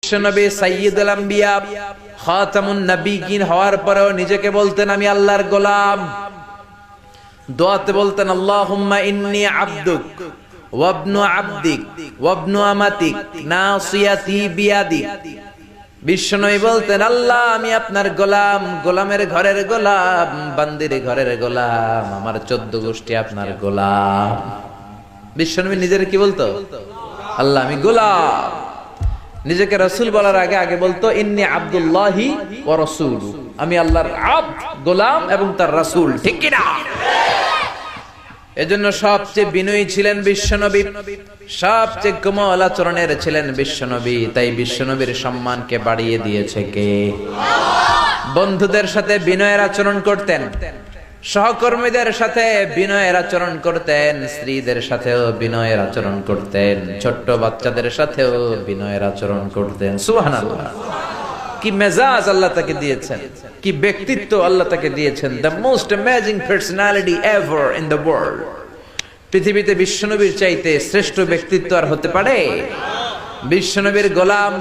বিশ্বনবী সাইয়্যিদুল আম্বিয়া খাতামুন নবিয়্যিন হওয়ার পরেও নিজেকে বলতেন আমি আল্লাহর গোলাম। দোয়াতে বলতেন আল্লাহুম্মা ইন্নী আবদুক ওয়া ইবনু আবদিক ওয়া ইবনু আমাতিক নাসিয়াতি বিয়াদিক। বিশ্বনবী বলতেন আল্লাহ আমি আপনার গোলাম, গোলামের ঘরের গোলাম, বান্দির ঘরের গোলাম, আমার 14 গোষ্ঠী আপনার গোলাম। বিশ্বনবী নিজের কি বলতো? আল্লাহ আমি গোলাম। নিজেকে রাসূল বলার আগে আগে বলতো ইন্নী আব্দুল্লাহি ওয়া রাসূলু, আমি আল্লাহর আব্দ, গোলাম এবং তার রাসূল। ঠিক কি না? এজন্য সবচেয়ে বিনয়ী ছিলেন বিশ্বনবী, সবচেয়ে কোমল আচরণের ছিলেন বিশ্বনবী। তাই বিশ্বনবীর সম্মানকে বাড়িয়ে দিয়েছে কে? বন্ধুদের সাথে বিনয়ের আচরণ করতেন, সহকর্মীদের সাথে বিনয়ের আচরণ করতেন, স্ত্রীদের সাথেও বিনয়ের আচরণ করতেন, ছোট্ট বাচ্চাদের সাথেও বিনয়ের আচরণ করতেন। সুবহানাল্লাহ, কি মেজাজ আল্লাহ তাকে দিয়েছেন, কি ব্যক্তিত্ব আল্লাহ তাকে দিয়েছেন। The most amazing personality ever in the world. পৃথিবীতে বিশ্বনবীর চাইতে শ্রেষ্ঠ ব্যক্তিত্ব আর হতে পারে? বিশ্বনবীর গোলাম,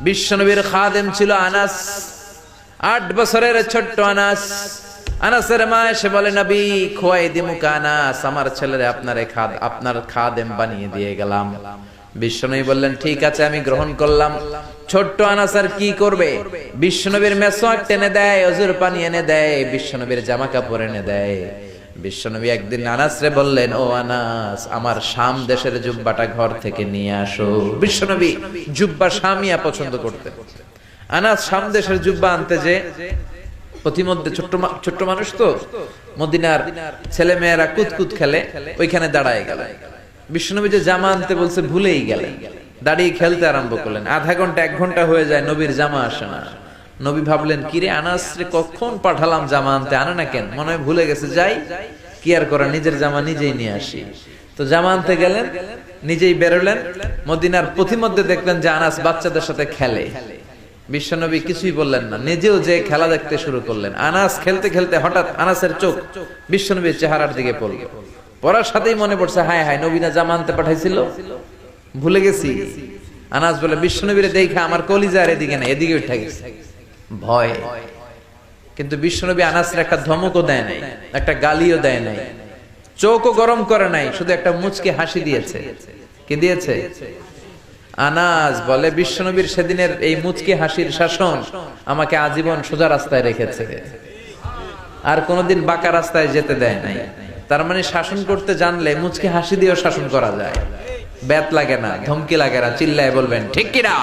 বিশ্বনবীর খাদেম ছিল আনাস, 8 বছরের ছোট্ট আনাস। আনাসের মা এসে বলে নবী খোয়াই দিমুকা আনাস, আমার ছেলেরে আপনার খাদেম বানিয়ে দিয়ে গেলাম। বিশ্বনবী বললেন ঠিক আছে আমি গ্রহণ করলাম। ছোট্ট আনাস আর কি করবে? বিশ্বনবীর মেসওয়াক টেনে দেয়, অজুর পানি এনে দেয়, বিশ্বনবীর জামা কাপড় এনে দেয়। বিশ্বনবী একদিন আনাসরে বললেন ও আনাস আমার শাম দেশের জুব্বাটা ঘর থেকে নিয়ে আসো। বিশ্বনবী জুব্বা শামিয়া পছন্দ করতেন। আনাস শাম দেশের জুব্বা আনতে যে প্রতিমধ্যে ছোট্ট মানুষ তো, মদিনার ছেলে মেয়েরা কুতকুত খেলে, ওইখানে দাঁড়ায় গেল। বিশ্বনবী যে জামা আনতে বলছে ভুলেই গেলেন, দাঁড়িয়ে খেলতে আরম্ভ করলেন। আধা ঘন্টা 1 ঘন্টা হয়ে যায়, নবীর জামা আসে না। নবী ভাবলেন কিরে আনাস রে কখন পাঠালাম জামা আনতে, আনে না কেন? মনে হয় ভুলে গেছে, যাই কি আর করা, নিজের জামা নিজেই নিয়ে আসি। তো জামা আনতে গেলেন, নিজেই বেরোলেন। মদিনার প্রতিমধ্যে দেখলেন যে আনাস বাচ্চাদের সাথে খেলে। বিশ্বনবী কিছুই বললেন না, নিজেও যে খেলা দেখতে শুরু করলেন। আনাস খেলতে খেলতে হঠাৎ আনাসের চোখ বিশ্বনবীর চেহারার দিকে পড়ল। পড়ার সাথেই মনে পড়ছে হায় হায় নবী না জামা আনতে পাঠাইছিল, ভুলে গেছি। আনাস বলে বিশ্বনবীরে দেখে আমার কলিজার এদিকে না, এদিকে উঠে গেছে ভয়। কিন্তু বিশ্বনবী আনাসের একটা ধমকও দেয় নাই, একটা গালিও দেয় নাই, চোখও গরম করে নাই, শুধু একটা মুচকি হাসি দিয়েছে। কি দিয়েছে? আনাস বলে বিশ্বনবীর সেদিনের এই মুচকি হাসির শাসন আমাকে আজীবন সোজা রাস্তায় রেখেছে, আর কোনোদিন বাঁকা রাস্তায় যেতে দেয় নাই। তার মানে শাসন করতে জানলে মুচকি হাসি দিয়েও শাসন করা যায়, ব্যাত লাগে না, ধমকি লাগে না। চিল্লায় বলবেন ঠিক কিনা?